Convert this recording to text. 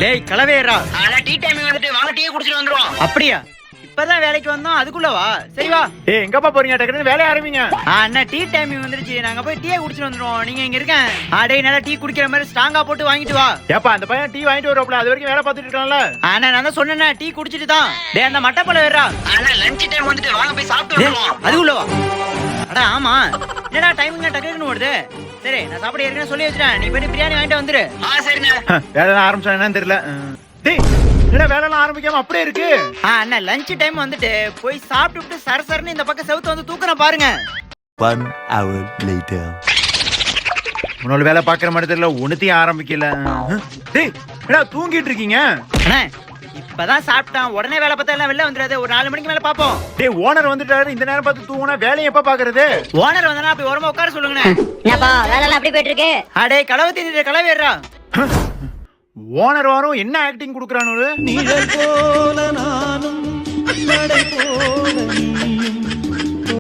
டேய் கலவேரா. ஆனா tea time வந்துட்டு வாங்க டீ குடிச்சிட்டு வந்துருவோம். அப்படியா? இப்பதான் வேலைக்கு வந்தோம், அதுக்குள்ள வா. சரி வா. ஏய் எங்கப்பா போறீங்க? டக்குனு வேலைய ஆரம்பிங்க. அண்ணா டீ டைம் வந்துருச்சு, நாங்க போய் டீயை குடிச்சிட்டு வந்துருவோம். நீங்க இங்க இருக்கேன். டேய் நல்லா டீ குடிக்கிற மாதிரி ஸ்ட்ராங்கா போட்டு வாங்கிட்டு வா. ஏப்பா அந்த பையன் டீ வாங்கிட்டு வரப்பல, அது வரைக்கும் வேலை பார்த்துட்டு இருக்கான்ல. அண்ணா நான் தான் சொன்னேன்னா டீ குடிச்சிட்டு தான். டேய் அந்த மட்டப்பழம் வேறா. ஆனா லஞ்ச் டைம் வந்துட்டு வாங்க போய் சாப்பிட்டு வந்துருவோம். அதுக்குள்ள வா. அட ஆமா, என்னடா டைமிங்க டக்குன்னு ஓடுது. சரி நான் சாப்பிட ஏற்கனவே சொல்லி வச்சிட்டேன், நீ போய் பிரியாணி வாங்கிட்டு வந்துரு. சரிண்ணே. வேலை ஆரம்பிச்சா என்னன்னு தெரியல. டேய் என்ன வேலைலாம் ஆரம்பிக்காம அப்படியே இருக்கு? அண்ணா லஞ்ச் டைம் வந்துட்டு போய் சாப்பிட்டு சரசரன்னு இந்த பக்கம் செவுத்து வந்து தூக்குறேன் பாருங்க. 1 hour later. உன்னோட வேலை பாக்குற மாதிரி தெரியல, ஒண்ணுத்தையும் ஆரம்பிக்கல. டேய் என்ன தூங்கிட்டு இருக்கீங்க? அண்ணா இப்பதான் சாப்பிட்டான், உடனே வேலை பார்த்தா எல்லாம் வெளில வந்துடாது. ஒரு 4 மணிக்கு மேல பாப்போம். டேய் ஓனர் வந்துட்டாரு, இந்த நேரம் பார்த்து தூங்குனா வேலையை எப்ப பாக்குறது? ஓனர் வந்தனா அப்படி ஓரமா உட்கார சொல்லுங்கண்ணே. என்னப்பா வேலை எப்படி போயிட்டு இருக்கு? அடே களவு தின்னுட்டு களவேறா. ஓனர் வரும் என்ன ஆக்டிங் குடுக்குறானு? நிழல் போல